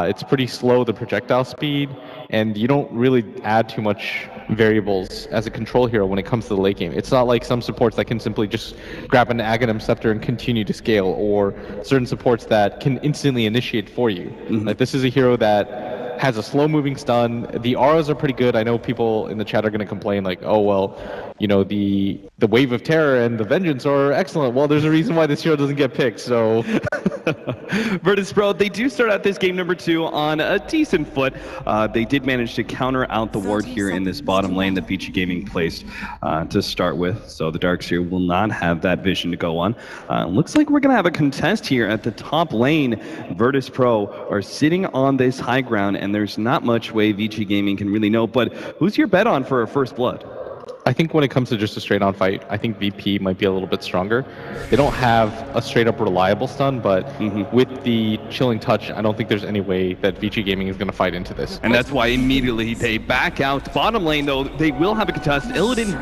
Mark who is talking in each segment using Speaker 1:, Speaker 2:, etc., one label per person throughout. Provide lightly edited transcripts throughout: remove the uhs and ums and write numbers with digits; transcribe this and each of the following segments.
Speaker 1: It's pretty slow, the projectile speed, and you don't really add too much variables as a control hero when it comes to the late game. It's not like some supports that can simply just grab an Aghanim Scepter and continue to scale, or certain supports that can instantly initiate for you. Like, this is a hero that has a slow-moving stun. The auras are pretty good. I know people in the chat are going to complain, like, oh, well, you know, the Wave of Terror and the Vengeance are excellent. Well, there's a reason why this hero doesn't get picked, so...
Speaker 2: Virtus.pro, they do start out this game number 2 on a decent foot. They did manage to counter out the ward here in this bottom lane that Vici Gaming placed to start with. So the Darkseer will not have that vision to go on. Looks like we're going to have a contest here at the top lane. Virtus.pro are sitting on this high ground, and there's not much way Vici Gaming can really know. But who's your bet on for a first blood?
Speaker 1: I think when it comes to just a straight-on fight, I think VP might be a little bit stronger. They don't have a straight-up reliable stun, but with the chilling touch, I don't think there's any way that Vici Gaming is going to fight into this.
Speaker 2: And that's why immediately they back out. Bottom lane, though, they will have a contest. Illidan,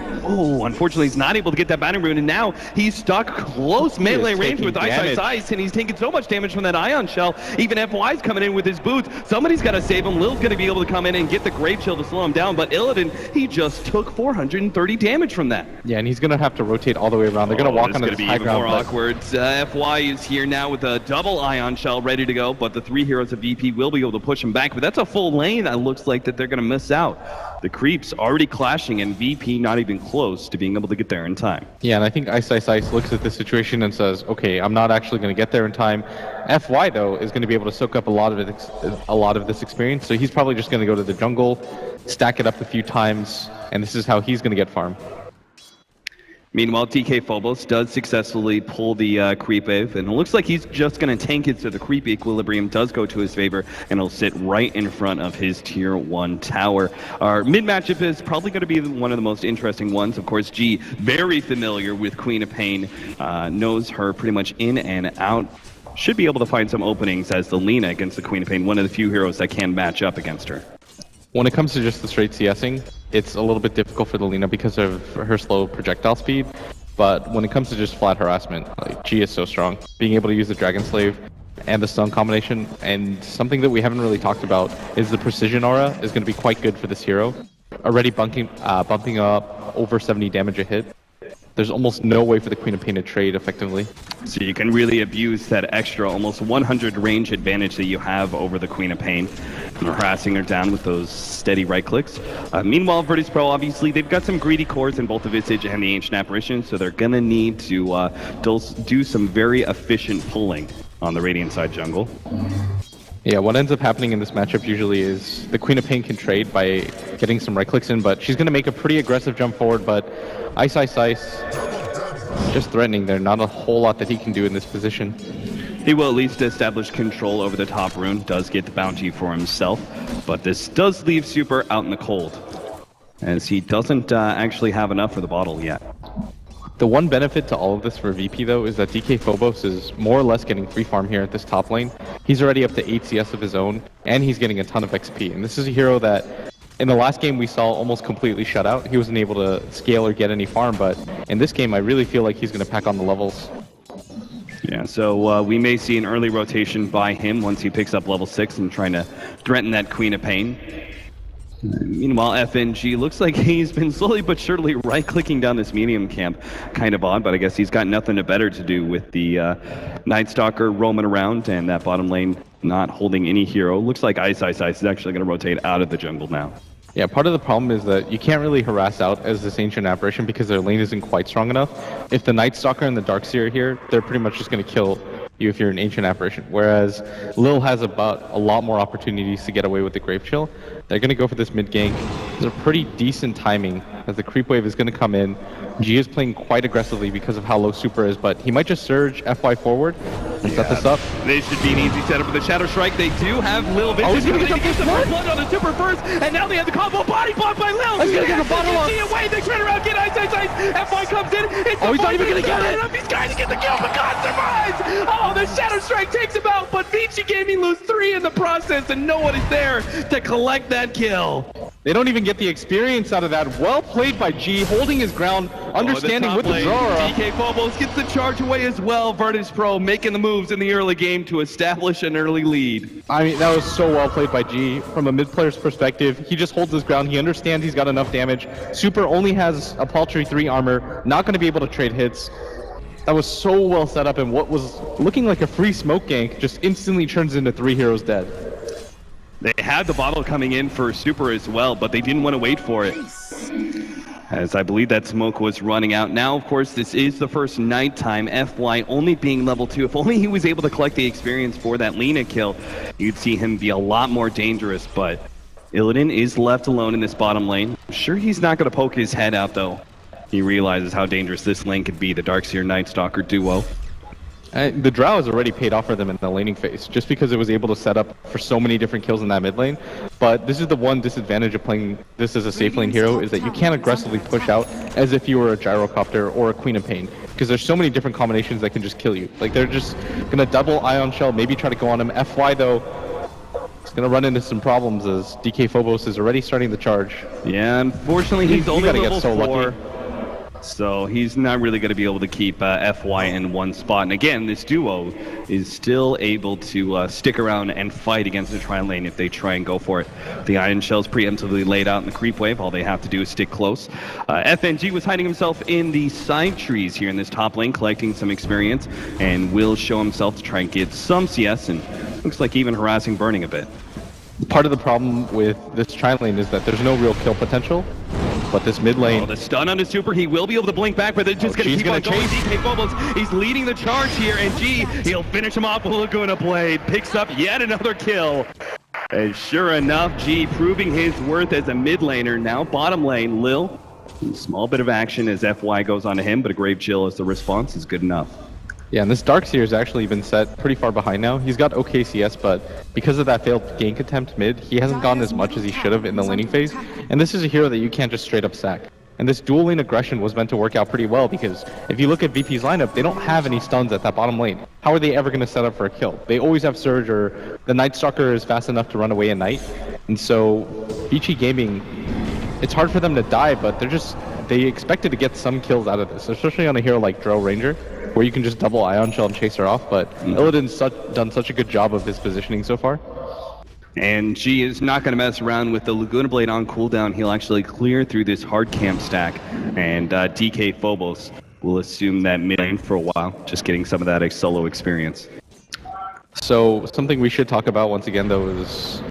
Speaker 2: unfortunately, he's not able to get that Battering Rune, and now he's stuck close melee range with Ice, and he's taking so much damage from that Ion Shell. Even FY's coming in with his boots. Somebody's got to save him. Lil's going to be able to come in and get the Grave Chill to slow him down, but Illidan, he just took 430 damage from that.
Speaker 1: Yeah, and he's going to have to rotate all the way around. They're going to walk on this high ground.
Speaker 2: More awkward. FY is here now with a double Ion Shell ready to go, but the 3 heroes of VP will be able to push him back, but that's a full lane that looks like that they're going to miss out. The creeps already clashing, and VP not even close to being able to get there in time.
Speaker 1: Yeah, and I think Ice looks at this situation and says, okay, I'm not actually going to get there in time. FY, though, is going to be able to soak up a lot of this experience, so he's probably just going to go to the jungle, stack it up a few times, and this is how he's going to get farm.
Speaker 2: Meanwhile, DK Phobos does successfully pull the creep wave, and it looks like he's just going to tank it, so the creep equilibrium does go to his favor, and it'll sit right in front of his tier 1 tower. Our mid matchup is probably going to be one of the most interesting ones. Of course, G, very familiar with Queen of Pain, knows her pretty much in and out. Should be able to find some openings as the Lina against the Queen of Pain, one of the few heroes that can match up against her.
Speaker 1: When it comes to just the straight CSing, it's a little bit difficult for the Lina because of her slow projectile speed. But when it comes to just flat harassment, like, G is so strong. Being able to use the Dragon Slave and the stun combination, and something that we haven't really talked about is the precision aura is going to be quite good for this hero. Already bumping up over 70 damage a hit. There's almost no way for the Queen of Pain to trade effectively.
Speaker 2: So you can really abuse that extra almost 100 range advantage that you have over the Queen of Pain, and harassing her down with those steady right clicks. Meanwhile, Virtus.pro, obviously, they've got some greedy cores in both the Visage and the Ancient Apparition, so they're going to need to do some very efficient pulling on the Radiant side jungle.
Speaker 1: Yeah, what ends up happening in this matchup usually is the Queen of Pain can trade by getting some right clicks in, but she's going to make a pretty aggressive jump forward, but Ice just threatening there. Not a whole lot that he can do in this position.
Speaker 2: He will at least establish control over the top rune, does get the bounty for himself, but this does leave Super out in the cold, as he doesn't actually have enough for the bottle yet.
Speaker 1: The one benefit to all of this for VP, though, is that DK Phobos is more or less getting free farm here at this top lane. He's already up to 8 CS of his own, and he's getting a ton of XP. And this is a hero that, in the last game we saw almost completely shut out. He wasn't able to scale or get any farm, but in this game I really feel like he's going to pack on the levels.
Speaker 2: Yeah, so we may see an early rotation by him once he picks up level 6 and trying to threaten that Queen of Pain. Meanwhile, FNG looks like he's been slowly but surely right-clicking down this medium camp. Kind of odd, but I guess he's got nothing better to do with the Night Stalker roaming around and that bottom lane not holding any hero. Looks like Ice is actually going to rotate out of the jungle now.
Speaker 1: Yeah, part of the problem is that you can't really harass out as this Ancient Apparition because their lane isn't quite strong enough. If the Night Stalker and the Darkseer are here, they're pretty much just going to kill you if you're an Ancient Apparition. Whereas Lil has a lot more opportunities to get away with the Grave Chill. They're going to go for this mid gank. There's a pretty decent timing as the creep wave is going to come in. G is playing quite aggressively because of how low Super is, but he might just surge FY forward and set this up.
Speaker 2: This should be an easy setup for the Shadow Strike. They do have Lil Vici.
Speaker 1: He's going to get
Speaker 2: the first blood on the Super first, and now they have the combo body block by Lil.
Speaker 1: He's going to get the bottom off.
Speaker 2: Away. They turn around, get Ice. FY comes in. He's
Speaker 1: not even going to get it.
Speaker 2: He's trying to get the kill, but God survives. Oh, the Shadow Strike takes him out, but Vici Gaming lose 3 in the process, and no one is there to collect that kill.
Speaker 1: They don't even get the experience out of that. Well played by G, holding his ground, understanding with the draw.
Speaker 2: DK Phobos gets the charge away as well. Virtus Pro making the moves in the early game to establish an early lead.
Speaker 1: I mean, that was so well played by G. From a mid-player's perspective, he just holds his ground. He understands he's got enough damage. Super only has a paltry 3 armor, not going to be able to trade hits. That was so well set up, and what was looking like a free smoke gank just instantly turns into 3 heroes dead.
Speaker 2: They had the bottle coming in for Super as well, but they didn't want to wait for it, as I believe that smoke was running out. Now, of course, this is the first nighttime. FY only being level 2. If only he was able to collect the experience for that Lina kill, you'd see him be a lot more dangerous, but Illidan is left alone in this bottom lane. I'm sure he's not going to poke his head out, though. He realizes how dangerous this lane could be, the Darkseer Night Stalker duo.
Speaker 1: The Drow has already paid off for them in the laning phase, just because it was able to set up for so many different kills in that mid lane. But this is the one disadvantage of playing this as a safe lane hero, is that you can't aggressively push out as if you were a Gyrocopter or a Queen of Pain, because there's so many different combinations that can just kill you. Like, they're just gonna double Ion Shell, maybe try to go on him. FY though, it's gonna run into some problems as DK Phobos is already starting the charge.
Speaker 2: Yeah, unfortunately he's only
Speaker 1: gotta
Speaker 2: level
Speaker 1: get so
Speaker 2: 4.
Speaker 1: lucky.
Speaker 2: So he's not really going to be able to keep FY in one spot. And again, this duo is still able to stick around and fight against the Tri lane if they try and go for it. The Iron Shell's preemptively laid out in the creep wave. All they have to do is stick close. FNG was hiding himself in the side trees here in this top lane, collecting some experience, and will show himself to try and get some CS, and looks like even harassing Burning a bit.
Speaker 1: Part of the problem with this Tri lane is that there's no real kill potential. But this mid lane...
Speaker 2: Oh, the stun on the Super, he will be able to blink back, but they're just going to keep on going. DK Phobos, he's leading the charge here, and G, he'll finish him off with a Laguna Blade, picks up yet another kill. And sure enough, G proving his worth as a mid laner. Now bottom lane, Lil, small bit of action as FY goes onto him, but a Grave Chill as the response is good enough.
Speaker 1: Yeah, and this Darkseer has actually been set pretty far behind now. He's got OK CS, but because of that failed gank attempt mid, he hasn't gotten as much as he should have in the laning phase. And this is a hero that you can't just straight up sack. And this dual lane aggression was meant to work out pretty well, because if you look at VP's lineup, they don't have any stuns at that bottom lane. How are they ever going to set up for a kill? They always have Surge, or the Night Stalker is fast enough to run away at night. And so Vici Gaming, it's hard for them to die, but they expected to get some kills out of this, especially on a hero like Drow Ranger, where you can just double Ion Shell and chase her off. But Illidan's done such a good job of his positioning so far.
Speaker 2: And G is not going to mess around with the Laguna Blade on cooldown. He'll actually clear through this hard camp stack, and DK Phobos will assume that mid lane for a while, just getting some of that solo experience.
Speaker 1: So something we should talk about once again, though, is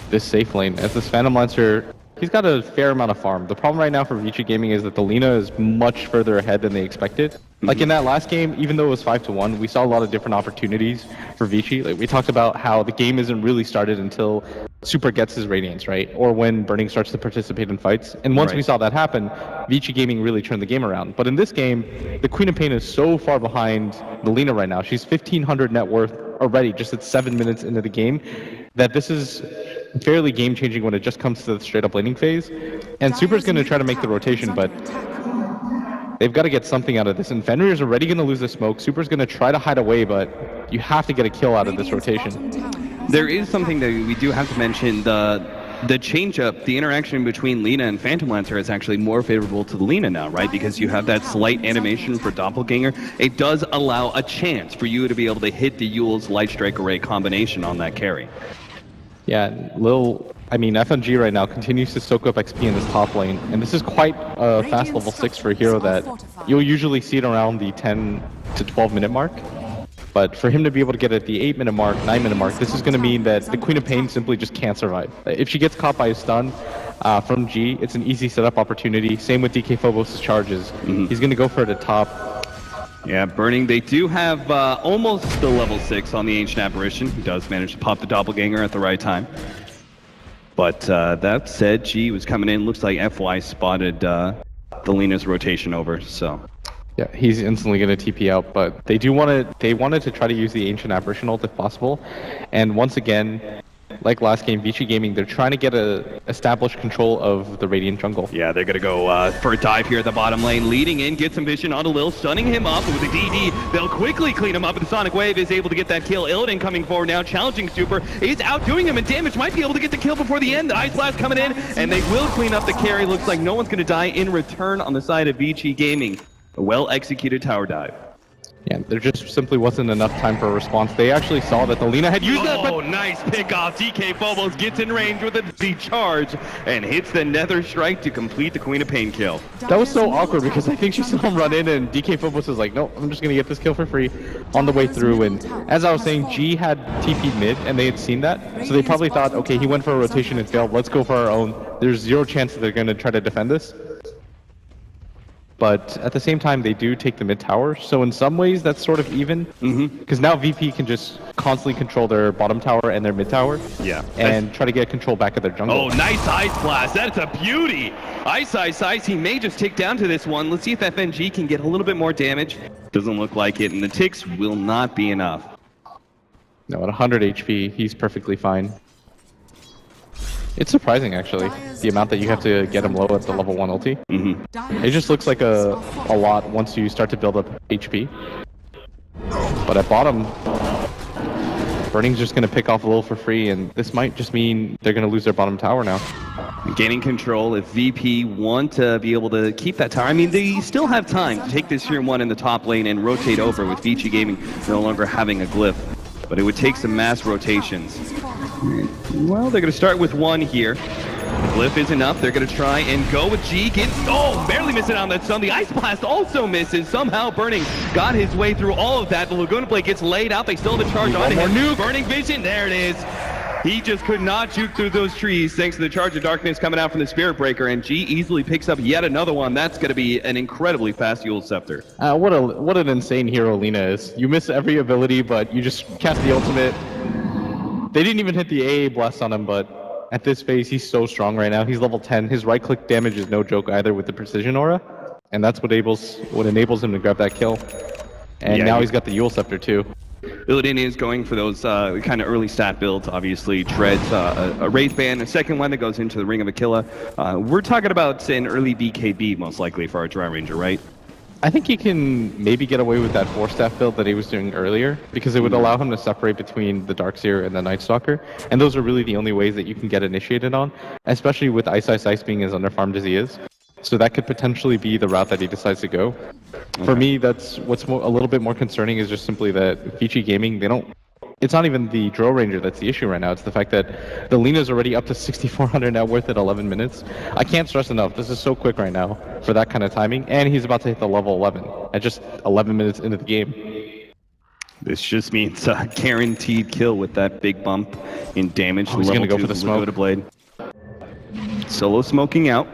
Speaker 1: this safe lane. As this Phantom Lancer, he's got a fair amount of farm. The problem right now for Vici Gaming is that the Lina is much further ahead than they expected. Like in that last game, even though it was 5-1, we saw a lot of different opportunities for Vici. Like, we talked about how the game isn't really started until Super gets his Radiance, right? Or when Burning starts to participate in fights. And once we saw that happen, Vici Gaming really turned the game around. But in this game, the Queen of Pain is so far behind the Lina right now. She's 1,500 net worth already, just at 7 minutes into the game, that this is fairly game-changing when it just comes to the straight-up laning phase. And Super's going to try to make the rotation, but they've got to get something out of this. And Fenrir's already going to lose the smoke. Super's going to try to hide away, but you have to get a kill out of this rotation.
Speaker 2: There is something that we do have to mention. The change-up, the interaction between Lina and Phantom Lancer is actually more favorable to the Lina now, right? Because you have that slight animation for Doppelganger. It does allow a chance for you to be able to hit the Yule's Light Strike Array combination on that carry.
Speaker 1: Yeah, FNG right now continues to soak up XP in this top lane, and this is quite a fast level 6 for a hero that you'll usually see it around the 10 to 12 minute mark. But for him to be able to get at the 8 minute mark, 9 minute mark, this is going to mean that the Queen of Pain simply just can't survive. If she gets caught by a stun from G, it's an easy setup opportunity. Same with DK Phobos' charges. He's going to go for it at top.
Speaker 2: Yeah, Burning, they do have almost the level 6 on the Ancient Apparition, who does manage to pop the Doppelganger at the right time. But that said, G was coming in. Looks like FY spotted the Lina's rotation over, so...
Speaker 1: Yeah, he's instantly going to TP out, but they wanted to try to use the Ancient Apparition ult if possible. And once again, like last game, Vici Gaming, they're trying to get a established control of the Radiant jungle.
Speaker 2: Yeah, they're going to go for a dive here at the bottom lane. Leading in, get some vision onto Lil, stunning him up with a DD. They'll quickly clean him up, and the Sonic Wave is able to get that kill. Illidan coming forward now, challenging Super. Is outdoing him, and Damage might be able to get the kill before the end. The Ice Blast coming in, and they will clean up the carry. Looks like no one's going to die in return on the side of Vici Gaming. A well-executed tower dive.
Speaker 1: Yeah, there just simply wasn't enough time for a response. They actually saw that the Lina had used that, but...
Speaker 2: Oh, nice pickoff. DK Phobos gets in range with the charge and hits the Nether Strike to complete the Queen of Pain kill.
Speaker 1: That was so awkward because I think she saw him run in and DK Phobos was like, no, I'm just going to get this kill for free on the way through. And as I was saying, G had TP'd mid and they had seen that. So they probably thought, okay, he went for a rotation and failed. Let's go for our own. There's zero chance that they're going to try to defend this. But at the same time, they do take the mid tower. So in some ways, that's sort of even. Because now VP can just constantly control their bottom tower and their mid tower.
Speaker 2: Yeah.
Speaker 1: And try to get control back of their jungle.
Speaker 2: Oh, nice Ice Blast. That's a beauty. Ice. He may just tick down to this one. Let's see if FNG can get a little bit more damage. Doesn't look like it. And the ticks will not be enough.
Speaker 1: No, at 100 HP, he's perfectly fine. It's surprising, actually, the amount that you have to get him low at the level 1 ulti. It just looks like a lot once you start to build up HP. But at bottom, Burning's just going to pick off Lil for free, and this might just mean they're going to lose their bottom tower now.
Speaker 2: Gaining control, if VP want to be able to keep that tower, I mean, they still have time to take this tier 1 in the top lane and rotate over with Vici Gaming no longer having a glyph. But it would take some mass rotations. Well, they're going to start with 1 here. Glyph is enough. They're going to try and go with G. Barely missing on that stun. The Ice Blast also misses. Somehow Burning got his way through all of that. The Laguna Blade gets laid out. They still have the charge on him. Burning Vision. There it is. He just could not shoot through those trees thanks to the Charge of Darkness coming out from the Spirit Breaker, and G easily picks up yet another one. That's going to be an incredibly fast Eul Scepter.
Speaker 1: What an insane hero Lina is. You miss every ability, but you just cast the ultimate. They didn't even hit the AA blast on him, but at this phase, he's so strong right now. He's level 10. His right-click damage is no joke either with the Precision Aura, and that's what enables him to grab that kill. And yeah, now he's got the Eul Scepter too.
Speaker 2: Illidan is going for those kind of early stat builds, obviously. Treads a Wraith Band, a second one that goes into the Ring of Aquila. We're talking about an early BKB, most likely, for our Dry Ranger, right?
Speaker 1: I think he can maybe get away with that 4-staff build that he was doing earlier, because it would allow him to separate between the Darkseer and the Night Stalker, and those are really the only ways that you can get initiated on, especially with Ice being as underfarmed as he is. So that could potentially be the route that he decides to go. Okay. For me, that's what's a little bit more concerning is just simply that Vici Gaming, it's not even the Drow Ranger that's the issue right now. It's the fact that the Lina's already up to 6,400 net worth at 11 minutes. I can't stress enough, this is so quick right now for that kind of timing, and he's about to hit the level 11 at just 11 minutes into the game.
Speaker 2: This just means a guaranteed kill with that big bump in damage.
Speaker 1: He's going to go for the smoke.
Speaker 2: Blade. Solo smoking out.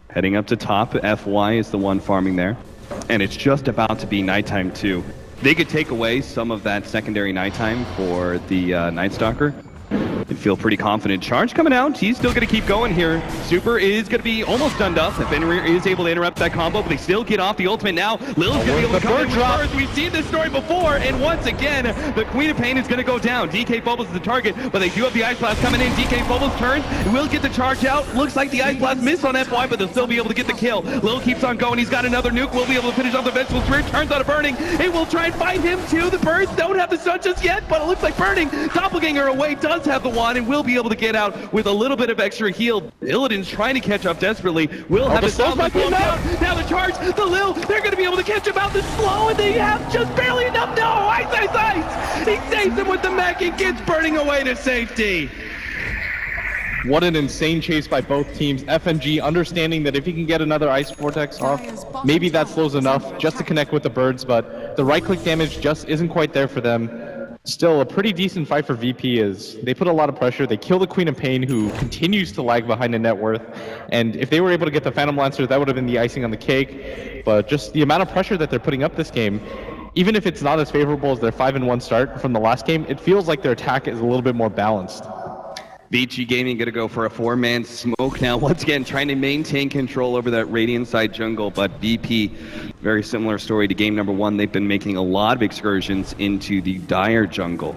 Speaker 2: Heading up to top, FY is the one farming there. And it's just about to be nighttime too. They could take away some of that secondary nighttime for the Night Stalker. They feel pretty confident. Charge coming out. He's still going to keep going here. Super is going to be almost done up. If Fenrir is able to interrupt that combo, but they still get off the ultimate now. Lil's going to be able to come in with birds. We've seen this story before, and once again, the Queen of Pain is going to go down. DK Phobos is the target, but they do have the Ice Blast coming in. DK Phobos turns, will get the charge out. Looks like the Ice Blast missed on FY, but they'll still be able to get the kill. Lil keeps on going. He's got another nuke. Will be able to finish off the Vegetable Spirit. Turns out of Burning. It will try and find him too. The birds don't have the sun just yet, but it looks like Burning, Doppelganger away, does have the wand and will be able to get out with a little bit of extra heal. Illidan's trying to catch up desperately. Will have the stop blown down. Now the charge, the Lil, they're going to be able to catch him out the slow, and they have just barely enough. No, Ice. He saves him with the mech and gets Burning away to safety.
Speaker 1: What an insane chase by both teams. FNG understanding that if he can get another Ice Vortex off, maybe that slows enough just to connect with the birds, but the right-click damage just isn't quite there for them. Still, a pretty decent fight for VP is they put a lot of pressure. They kill the Queen of Pain, who continues to lag behind the net worth. And if they were able to get the Phantom Lancer, that would have been the icing on the cake. But just the amount of pressure that they're putting up this game, even if it's not as favorable as their 5-1 start from the last game, it feels like their attack is a little bit more balanced.
Speaker 2: Vici Gaming going to go for a 4-man smoke now. Once again, trying to maintain control over that Radiant side jungle, but VP, very similar story to game number 1. They've been making a lot of excursions into the Dire jungle.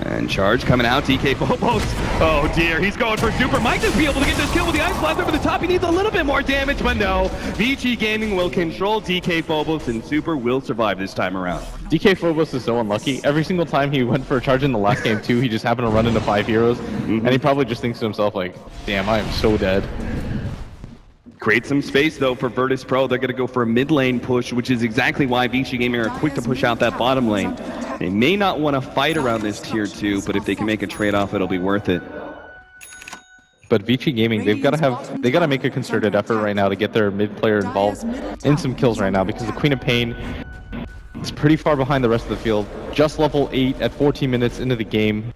Speaker 2: And charge coming out, DK Phobos. Oh dear, he's going for super. Might just be able to get this kill with the Ice Blast over the top. He needs a little bit more damage, but no. Vici Gaming will control DK Phobos, and super will survive this time around.
Speaker 1: DK Phobos is so unlucky. Every single time he went for a charge in the last game too, he just happened to run into 5 heroes, and he probably just thinks to himself like, damn, I am so dead.
Speaker 2: Create some space though for Virtus Pro. They're going to go for a mid lane push, which is exactly why Vici Gaming are quick to push out that bottom lane. They may not want to fight around this tier 2, but if they can make a trade-off, it'll be worth it.
Speaker 1: But Vici Gaming, they got to make a concerted effort right now to get their mid player involved in some kills right now, because the Queen of Pain is pretty far behind the rest of the field. Just level 8 at 14 minutes into the game.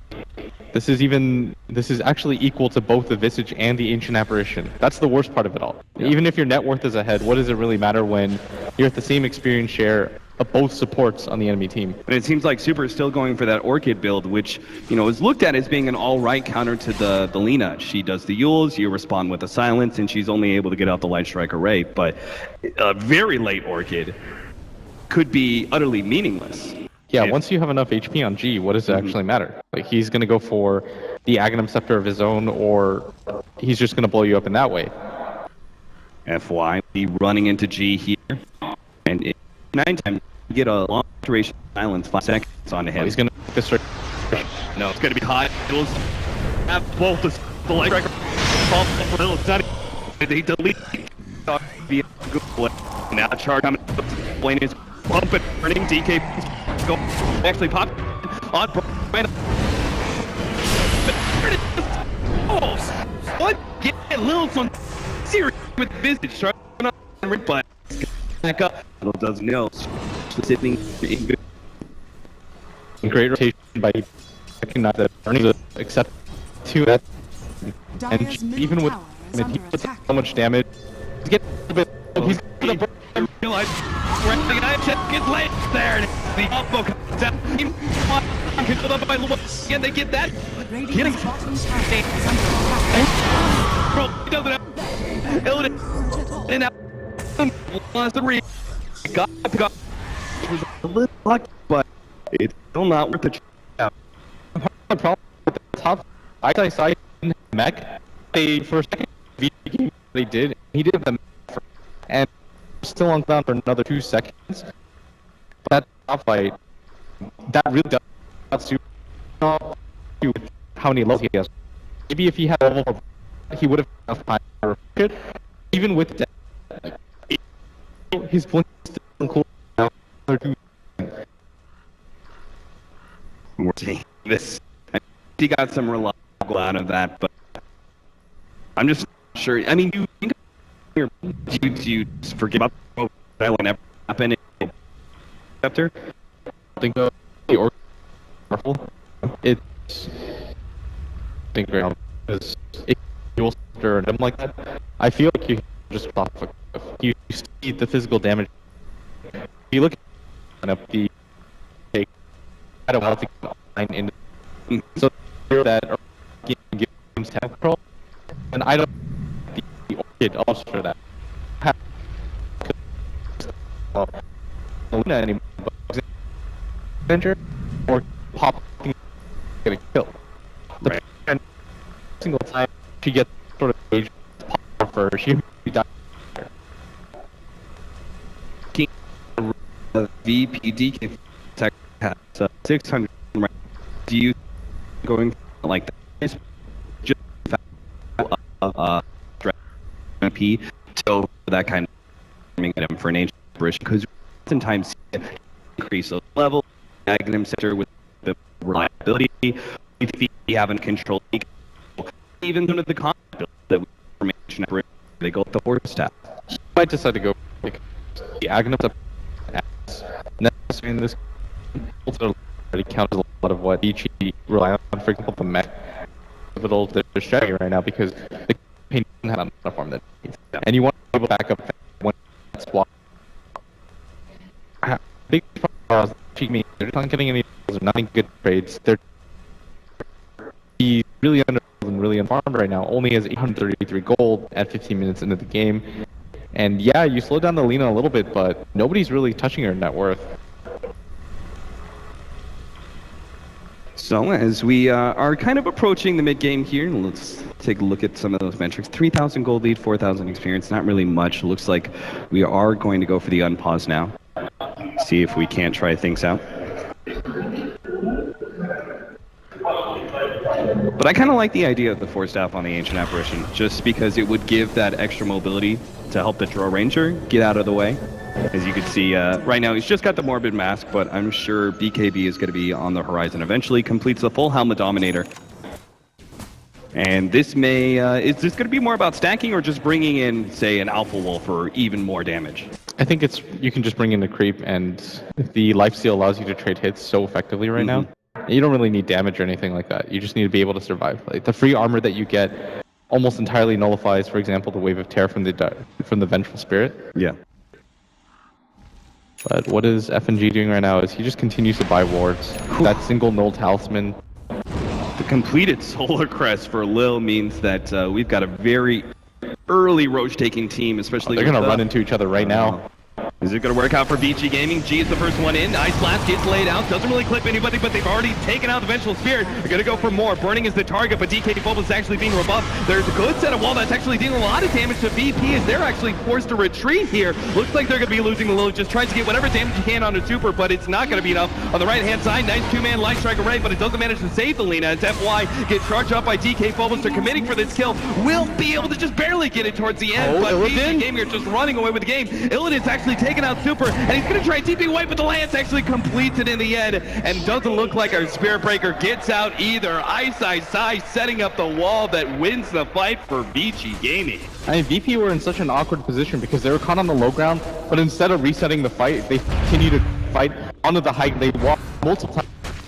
Speaker 1: This is actually equal to both the Visage and the Ancient Apparition. That's the worst part of it all. Yeah. Even if your net worth is ahead, what does it really matter when you're at the same experience share of both supports on the enemy team?
Speaker 2: And it seems like Super is still going for that Orchid build, which, you know, is looked at as being an all-right counter to the Lina. She does the Yules, you respond with a Silence, and she's only able to get out the Light Strike Array. But a very late Orchid could be utterly meaningless.
Speaker 1: Yeah, once you have enough HP on G, what does it actually matter? Like, he's going to go for the Aghanim Scepter of his own, or he's just going to blow you up in that way.
Speaker 2: FY, be running into G here, and 9 times you get a long duration silence, 5 seconds on him.
Speaker 1: Oh, he's going to make this straight.
Speaker 2: No, it's going to be hot. Duels have both the leg striker. They delete. Be a good play. Now charge coming. Lane is bumping, burning. DK go actually pop on. Oh, what? Get a little some serious with Visage. Trying on red but back up. Doesn't know. Sitting in good.
Speaker 1: Great rotation by recognize that earning to accept 2 that, and even with he puts so much damage, to get a bit. He's gonna
Speaker 2: realize the eye check gets late there. The elbow comes out. Controlled up by Lewis. Again, they get that. Getting bro, he doesn't have Illidan. And now lost the read. Got was a little lucky, but it's still not worth the trade.
Speaker 1: The problem with the top side mech, they for a second game they did. He did the mech and still on down for another 2 seconds. But that top fight, that really got super with how many levels he has. Maybe if he had a level 4, he would have enough time to it. Even with that, like, his blink is still cool now.
Speaker 2: We're seeing this. He got some reliable out of that, but I'm just not sure. I mean, do you forget about that will never happen in chapter?
Speaker 1: I think or powerful. It's I think very because if you will stir him like that, I feel like you just off. You see the physical damage. If you look at the I don't want to line in so that games have control, and I don't the Orchid also for that. Luna anymore, but adventure or popping get a kill. The single time she gets sort of age pop for her, she dies.
Speaker 2: VPD tech has 600. Do you going like that? It's just MP to that kind of item for an ancient apparition because sometimes increase the level Aghanim Scepter with the reliability if you haven't controlled even some of the content that we from ancient apparition they go with the horse staff.
Speaker 1: I might decide to go because the Aghanim Scepter necessary in this also already counts a lot of what Vici rely on, for example, the mech pivotal their strategy right now because the campaign doesn't have enough form that needs. And you want to be able to back up when swap. Big problem is they're not getting any they're not getting good trades. He's really under and really unfarmed right now, only has 833 gold at 15 minutes into the game. And yeah, you slow down the Lina a little bit, but nobody's really touching her net worth.
Speaker 2: So as we are kind of approaching the mid-game here, let's take a look at some of those metrics. 3,000 gold lead, 4,000 experience, not really much. Looks like we are going to go for the unpause now. See if we can't try things out. But I kind of like the idea of the Force Staff on the Ancient Apparition, just because it would give that extra mobility to help the Draw Ranger get out of the way. As you can see, right now he's just got the Morbid Mask, but I'm sure BKB is going to be on the horizon eventually. Completes the full Helmet Dominator. And this may, is this going to be more about stacking or just bringing in, say, an Alpha Wolf for even more damage?
Speaker 1: I think you can just bring in the creep, and the lifesteal allows you to trade hits so effectively right now. You don't really need damage or anything like that. You just need to be able to survive. Like the free armor that you get almost entirely nullifies, for example, the Wave of Terror from the Vengeful Spirit.
Speaker 2: Yeah.
Speaker 1: But what is FNG doing right now is he just continues to buy wards. That single null talisman.
Speaker 2: The completed Solar Crest for Lil means that we've got a very early Roche-taking team, especially
Speaker 1: they're going to run into each other right now.
Speaker 2: Is it going to work out for Vici Gaming? G is the first one in. Ice Blast gets laid out. Doesn't really clip anybody, but they've already taken out the Vengeful Spirit. They're going to go for more. Burning is the target, but DK Phobos is actually being rebuffed. There's a good set of wall that's actually dealing a lot of damage to VP as they're actually forced to retreat here. Looks like they're going to be losing the load. Just tries to get whatever damage you can on a super, but it's not going to be enough. On the right-hand side, nice two-man Light Strike array, but it doesn't manage to save the Lina. As FY gets charged up by DK Phobos. They're committing for this kill. Will be able to just barely get it towards the end, but Vici Gaming are just running away with the game. Illidan's actually taken out super, and he's going to try TP away, but the Lance actually completes it in the end, and doesn't look like our Spirit Breaker gets out either. Ice setting up the wall that wins the fight for Vici Gaming.
Speaker 1: I mean, VP were in such an awkward position because they were caught on the low ground, but instead of resetting the fight, they continue to fight onto the high. They walk multiple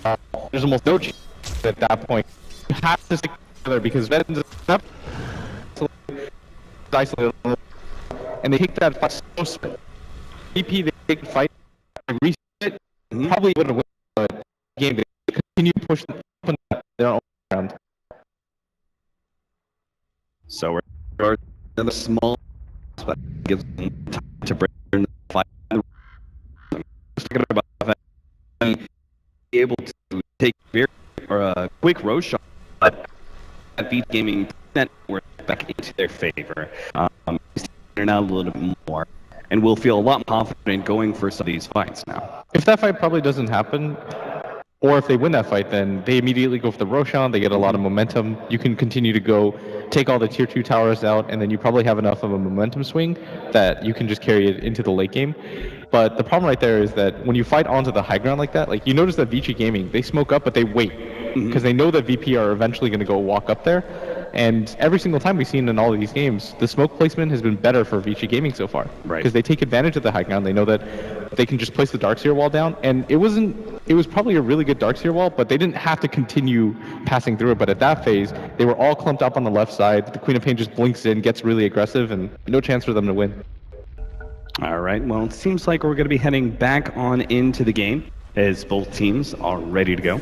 Speaker 1: times. There's almost no chance at that point. You have to stick together because Ven's up, isolated, and they take that fight so split. VP, they take the fight, reset, probably would have won the game. They continue to push them up their own ground.
Speaker 2: So we're another small spot gives them time to break in the fight. Talking about that, be able to take very a quick row shot at Vici Gaming network back into their favor. They're now a little bit more, and we'll feel a lot more confident going for some of these fights now.
Speaker 1: If that fight probably doesn't happen, or if they win that fight, then they immediately go for the Roshan, they get a lot of momentum. You can continue to go take all the tier 2 towers out, and then you probably have enough of a momentum swing that you can just carry it into the late game. But the problem right there is that when you fight onto the high ground like that, like you notice that Vici Gaming, they smoke up, but they wait. Because they know that VP are eventually going to go walk up there. And every single time we've seen in all of these games, the smoke placement has been better for Vici Gaming so far.
Speaker 2: Right.
Speaker 1: Because they take advantage of the high ground. They know that they can just place the Darkseer wall down. And it was probably a really good Darkseer wall, but they didn't have to continue passing through it. But at that phase, they were all clumped up on the left side. The Queen of Pain just blinks in, gets really aggressive, and no chance for them to win.
Speaker 2: All right, well, it seems like we're going to be heading back on into the game as both teams are ready to go.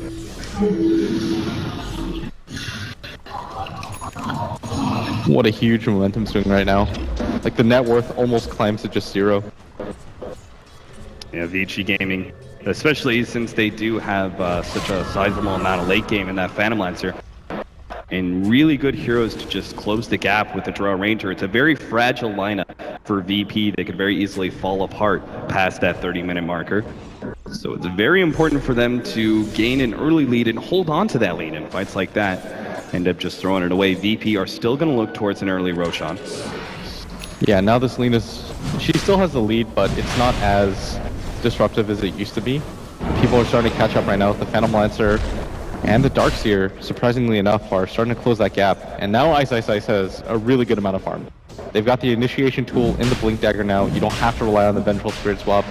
Speaker 1: What a huge momentum swing right now. Like the net worth almost climbs to just 0.
Speaker 2: Yeah, Vici Gaming, especially since they do have such a sizable amount of late game in that Phantom Lancer. And really good heroes to just close the gap with the Draw Ranger. It's a very fragile lineup for VP. They could very easily fall apart past that 30-minute marker. So it's very important for them to gain an early lead and hold on to that lead in fights like that. End up just throwing it away. VP are still going to look towards an early Roshan.
Speaker 1: Yeah, now this Lina's... She still has the lead, but it's not as disruptive as it used to be. People are starting to catch up right now with the Phantom Lancer. And the Darkseer, surprisingly enough, are starting to close that gap. And now Ice has a really good amount of farm. They've got the initiation tool in the Blink Dagger now. You don't have to rely on the Vengeful Spirit swap.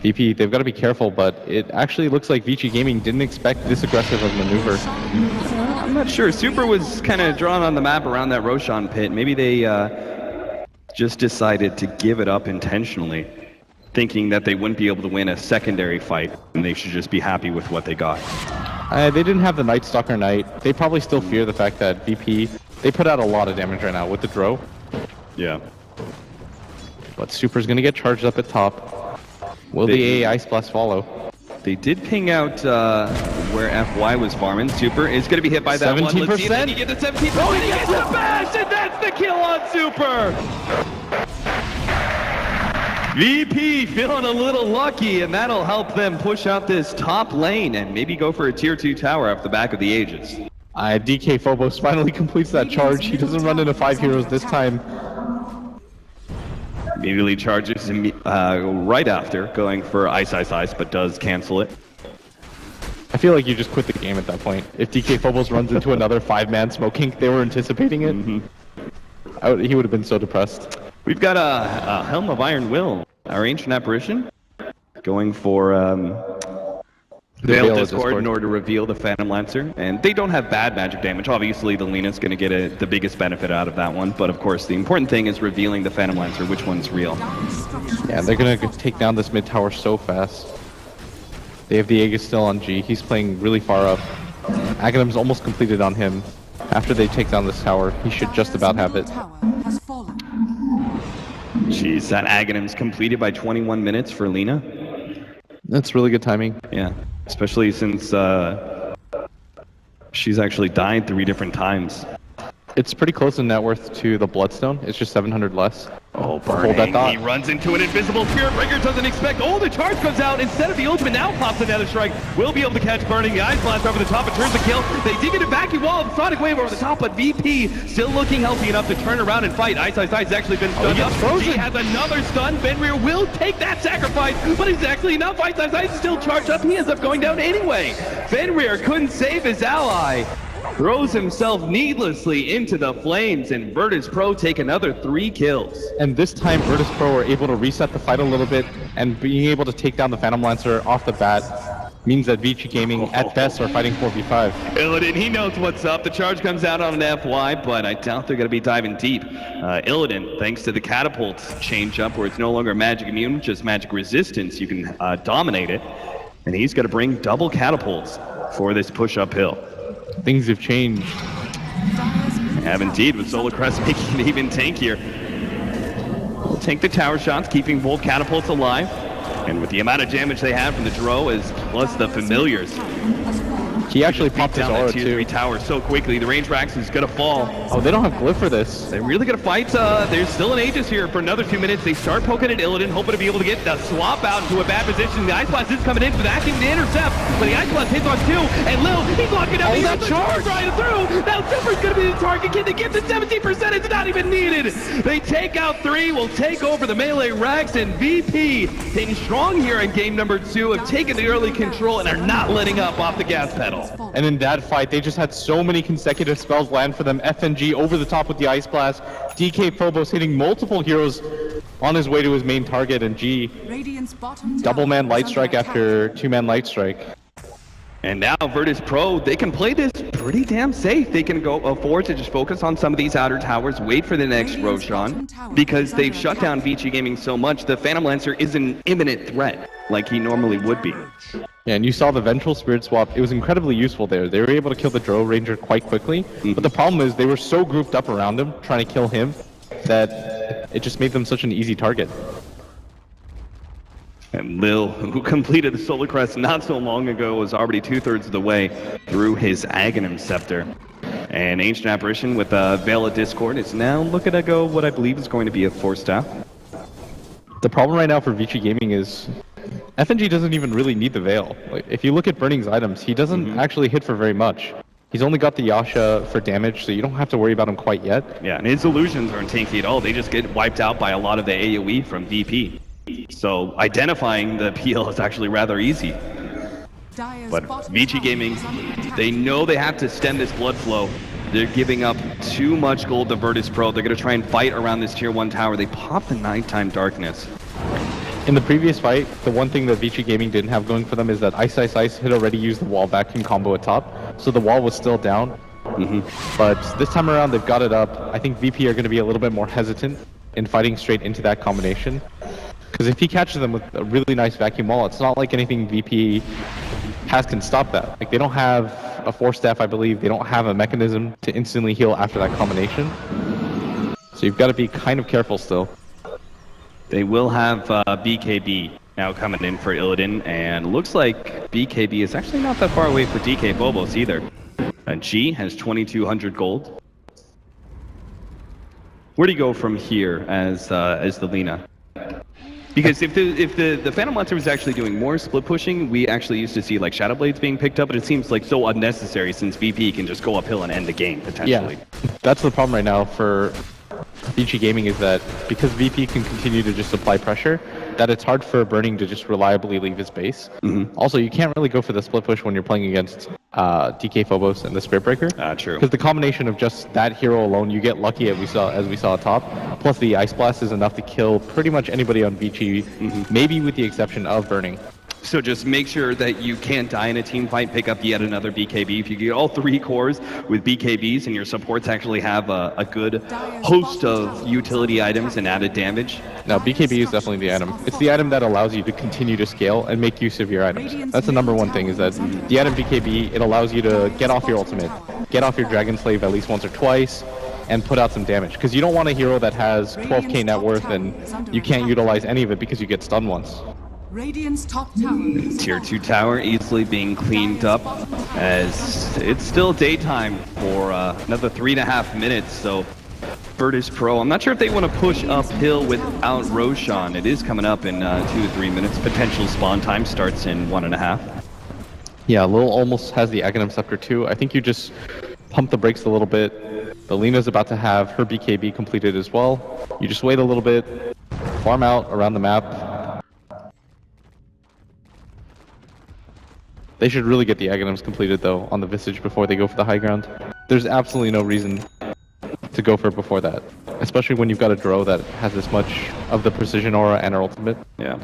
Speaker 1: VP, they've got to be careful, but it actually looks like Vici Gaming didn't expect this aggressive of maneuver.
Speaker 2: I'm not sure. Super was kind of drawn on the map around that Roshan pit. Maybe they just decided to give it up intentionally, thinking that they wouldn't be able to win a secondary fight, and they should just be happy with what they got.
Speaker 1: They didn't have the Night Stalker Knight. They probably still fear the fact that VP, they put out a lot of damage right now with the Dro.
Speaker 2: Yeah.
Speaker 1: But Super's going to get charged up at top. Will the AA Ice Blast follow?
Speaker 2: They did ping out where FY was farming. Super is going to be hit by that
Speaker 1: 17%.
Speaker 2: one. Let's see if he get the 17%. Oh, he gets the bash, and that's the kill on Super. VP feeling a little lucky, and that'll help them push out this top lane and maybe go for a tier 2 tower off the back of the Aegis.
Speaker 1: DK Phobos finally completes that charge. He doesn't run into 5 heroes this time.
Speaker 2: Immediately charges right after, going for Ice, but does cancel it.
Speaker 1: I feel like you just quit the game at that point. If DK Phobos runs into another 5-man smoking, they were anticipating it. He would have been so depressed.
Speaker 2: We've got a Helm of Iron Will, our Ancient Apparition, going for Veil Discord in order to reveal the Phantom Lancer. And they don't have bad magic damage. Obviously, the Lena's going to get the biggest benefit out of that one. But of course, the important thing is revealing the Phantom Lancer, which one's real.
Speaker 1: Yeah, they're going to take down this mid tower so fast. They have the Aegis still on G. He's playing really far up. Aghanim's almost completed on him. After they take down this tower, he should just about have it.
Speaker 2: Jeez, that Aghanim's completed by 21 minutes for Lena.
Speaker 1: That's really good timing.
Speaker 2: Yeah, especially since she's actually died 3 different times.
Speaker 1: It's pretty close in net worth to the Bloodstone. It's just 700 less.
Speaker 2: Oh,
Speaker 1: hold that thought.
Speaker 2: He runs into an invisible Spirit Breaker, doesn't expect. Oh, the charge comes out. Instead of the ultimate, now pops another strike. Will be able to catch Burning. The Ice Blast over the top. It turns the kill. They dig get a vacuum wall of Sonic Wave over the top, but VP still looking healthy enough to turn around and fight. Ice has actually been stunned up. He has another stun. Fenrir will take that sacrifice, but it's actually enough. Ice is still charged up. He ends up going down anyway. Fenrir couldn't save his ally. Throws himself needlessly into the flames, and Virtus Pro take another 3 kills.
Speaker 1: And this time, Virtus Pro were able to reset the fight a little bit, and being able to take down the Phantom Lancer off the bat means that Vici Gaming, at best, are fighting 4v5.
Speaker 2: Illidan, he knows what's up. The charge comes out on an FY, but I doubt they're going to be diving deep. Illidan, thanks to the catapult change up, where it's no longer magic immune, just magic resistance, you can dominate it. And he's going to bring double catapults for this push uphill.
Speaker 1: Things have changed.
Speaker 2: Have indeed, with Solar Crest making it even tankier. We'll take the tower shots, keeping both catapults alive. And with the amount of damage they have from the Drow, plus the familiars.
Speaker 1: He actually popped his aura
Speaker 2: tier
Speaker 1: too.
Speaker 2: 3 tower so quickly, the range Rax is gonna fall.
Speaker 1: Oh, they don't have glyph for this.
Speaker 2: They're really gonna fight. There's still an Aegis here for another 2 minutes. They start poking at Illidan, hoping to be able to get the swap out into a bad position. The Ice Blast is coming in for the Action to intercept, but the Ice Blast hits on 2, and Lil, he's locking up. That charge right through. Now Super's gonna be the target. Can they get the 17%? It's not even needed. They take out 3, will take over the melee Rax, and VP staying strong here in game number 2, have taken the early control and are not letting up off the gas pedal.
Speaker 1: And in that fight, they just had so many consecutive spells land for them. FNG over the top with the Ice Blast. DK Phobos hitting multiple heroes on his way to his main target, and G. Double man Light Strike after 2-man Light Strike.
Speaker 2: And now Virtus Pro, they can play this pretty damn safe. They can afford to just focus on some of these outer towers, wait for the next Roshan, because they've shut down Vici Gaming so much. The Phantom Lancer is an imminent threat, like he normally would be.
Speaker 1: Yeah, and you saw the Ventral Spirit Swap. It was incredibly useful there. They were able to kill the Drow Ranger quite quickly, but the problem is they were so grouped up around him, trying to kill him, that it just made them such an easy target.
Speaker 2: And Lil, who completed the Solar Crest not so long ago, was already 2/3 of the way through his Aghanim Scepter. And Ancient Apparition with Veil of Discord is now looking to go what I believe is going to be a 4-staff.
Speaker 1: The problem right now for Vici Gaming is FNG doesn't even really need the Veil. Like, if you look at Burning's items, he doesn't actually hit for very much. He's only got the Yasha for damage, so you don't have to worry about him quite yet.
Speaker 2: Yeah, and his illusions aren't tanky at all. They just get wiped out by a lot of the AoE from VP. So identifying the PL is actually rather easy. But Vici Gaming, they know they have to stem this blood flow. They're giving up too much gold to Virtus Pro. They're going to try and fight around this tier 1 tower. They pop the Nighttime Darkness.
Speaker 1: In the previous fight, the one thing that Vici Gaming didn't have going for them is that Ice had already used the wall vacuum combo at top, so the wall was still down. But this time around, they've got it up. I think VP are going to be a little bit more hesitant in fighting straight into that combination. Because if he catches them with a really nice vacuum wall, it's not like anything VP has can stop that. Like, they don't have a 4-staff, I believe. They don't have a mechanism to instantly heal after that combination. So you've got to be kind of careful still.
Speaker 2: They will have BKB now coming in for Illidan, and looks like BKB is actually not that far away for DK Phobos either. And G has 2,200 gold. Where do you go from here as the Lina? Because if the Phantom Monster was actually doing more split pushing, we actually used to see like Shadow Blades being picked up, but it seems like so unnecessary since VP can just go uphill and end the game potentially.
Speaker 1: Yeah, that's the problem right now for Vici Gaming, is that because VP can continue to just apply pressure, that it's hard for Burning to just reliably leave his base. Also, you can't really go for the split push when you're playing against DK Phobos and the Spirit Breaker.
Speaker 2: True.
Speaker 1: Because the combination of just that hero alone, you get lucky as we saw top. Plus the Ice Blast is enough to kill pretty much anybody on Vici, maybe with the exception of Burning.
Speaker 2: So just make sure that you can't die in a team fight, pick up yet another BKB. If you get all 3 cores with BKBs and your supports actually have a good host of utility items and added damage.
Speaker 1: No, BKB is definitely the item. It's the item that allows you to continue to scale and make use of your items. That's the number one thing, is that the item BKB, it allows you to get off your ultimate, get off your Dragon Slave at least once or twice, and put out some damage. Because you don't want a hero that has 12k net worth and you can't utilize any of it because you get stunned once.
Speaker 3: Radiant's top tower.
Speaker 2: Tier 2 tower easily being cleaned up as it's still daytime for another 3.5 minutes. So Virtus Pro, I'm not sure if they want to push uphill without Roshan. It is coming up in 2 to 3 minutes. Potential spawn time starts in 1.5.
Speaker 1: Yeah, Lil almost has the Aghanim Scepter too. I think you just pump the brakes a little bit. The Lina's about to have her BKB completed as well. You just wait a little bit, farm out around the map. They should really get the Aghanims completed though on the Visage before they go for the high ground. There's absolutely no reason to go for it before that, especially when you've got a Drow that has this much of the precision aura and her ultimate.
Speaker 2: Yeah.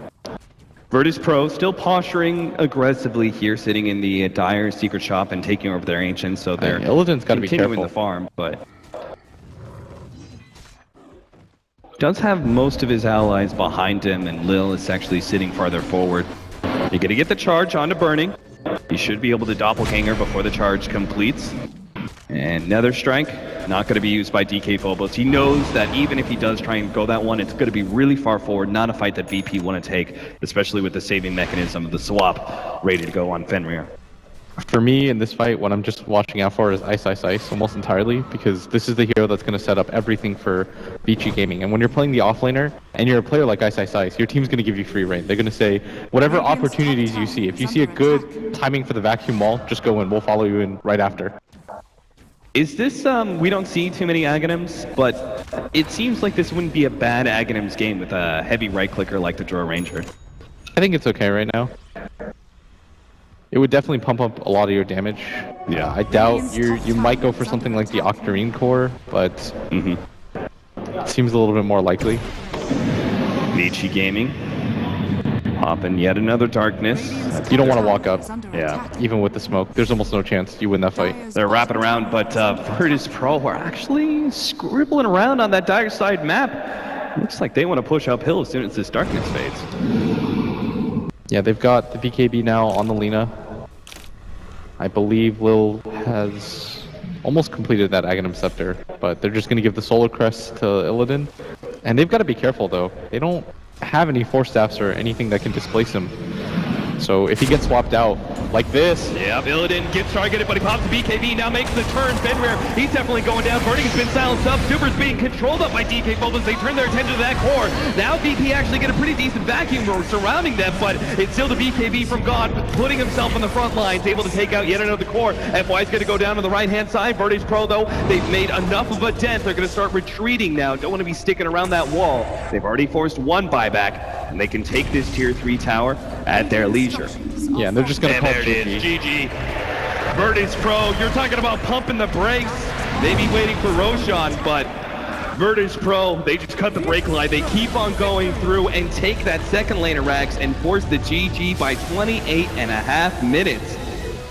Speaker 2: Virtus Pro still posturing aggressively here, sitting in the Dire Secret Shop and taking over their Ancients, so they're
Speaker 1: Illidan's got to be
Speaker 2: continuing
Speaker 1: careful.
Speaker 2: the farm, but does have most of his allies behind him, and Lil is actually sitting farther forward. You're gonna get the charge onto Burning. He should be able to doppelganger before the charge completes. And Nether Strike, not going to be used by DK Phobos. He knows that even if he does try and go that one, it's going to be really far forward, not a fight that VP want to take, especially with the saving mechanism of the swap ready to go on Fenrir.
Speaker 1: For me in this fight, what I'm just watching out for is Ice Ice Ice almost entirely, because this is the hero that's going to set up everything for Vici Gaming. And when you're playing the offlaner and you're a player like Ice Ice Ice, your team's going to give you free reign. They're going to say, whatever opportunities you see, if you see a good timing for the vacuum wall, just go in. We'll follow you in right after.
Speaker 2: Is this, we don't see too many Aghanims, but it seems like this wouldn't be a bad Aghanims game with a heavy right clicker like the Drow Ranger.
Speaker 1: I think it's okay right now. It would definitely pump up a lot of your damage.
Speaker 2: Yeah.
Speaker 1: I doubt you might go for something like the Octarine core, but it seems a little bit more likely.
Speaker 2: Vici Gaming, popping yet another darkness.
Speaker 1: You don't want to walk up.
Speaker 2: Yeah.
Speaker 1: Even with the smoke, there's almost no chance you win that fight.
Speaker 2: They're wrapping around, but Virtus Pro are actually scribbling around on that dire side map. Looks like they want to push uphill as soon as this darkness fades.
Speaker 1: Yeah, they've got the BKB now on the Lina. I believe Lil has almost completed that Aghanim Scepter, but they're just going to give the Solar Crest to Illidan. And they've got to be careful though. They don't have any Force Staffs or anything that can displace him. So if he gets swapped out like this...
Speaker 2: Yeah, Illidan gets targeted, but he pops the BKB, now makes the turn. Fenrir, he's definitely going down. Burning has been silenced up. Super's being controlled up by DK Phobos. They turn their attention to that core. Now VP actually get a pretty decent vacuum surrounding them, but it's still the BKB from God, putting himself on the front lines, able to take out yet another core. FY's going to go down on the right-hand side. Virtus Pro, though, they've made enough of a dent. They're going to start retreating now. Don't want to be sticking around that wall. They've already forced one buyback, and they can take this tier 3 tower at their leisure.
Speaker 1: Yeah, and they're just going to call
Speaker 2: there it is, GG. Virtus Pro, you're talking about pumping the brakes. Maybe waiting for Roshan, but Virtus Pro, they just cut the brake line. They keep on going through and take that second lane of Rax and force the GG by 28.5 minutes.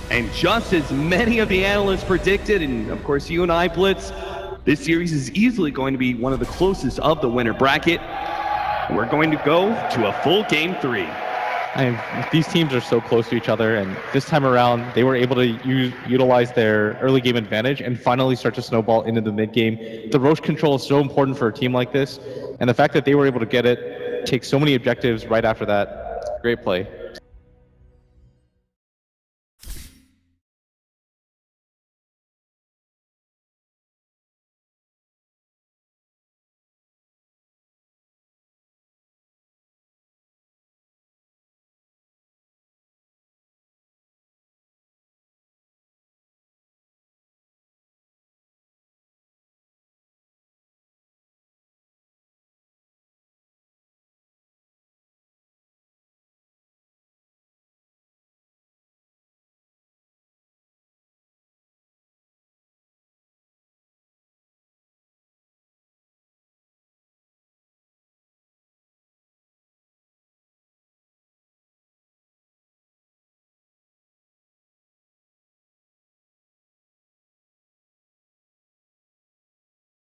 Speaker 2: And just as many of the analysts predicted, and of course you and I, Blitz, this series is easily going to be one of the closest of the winner bracket. We're going to go to a full game 3.
Speaker 1: These teams are so close to each other, and this time around they were able to utilize their early game advantage and finally start to snowball into the mid game. The Roche control is so important for a team like this, and the fact that they were able to get it, take so many objectives right after that, Great play.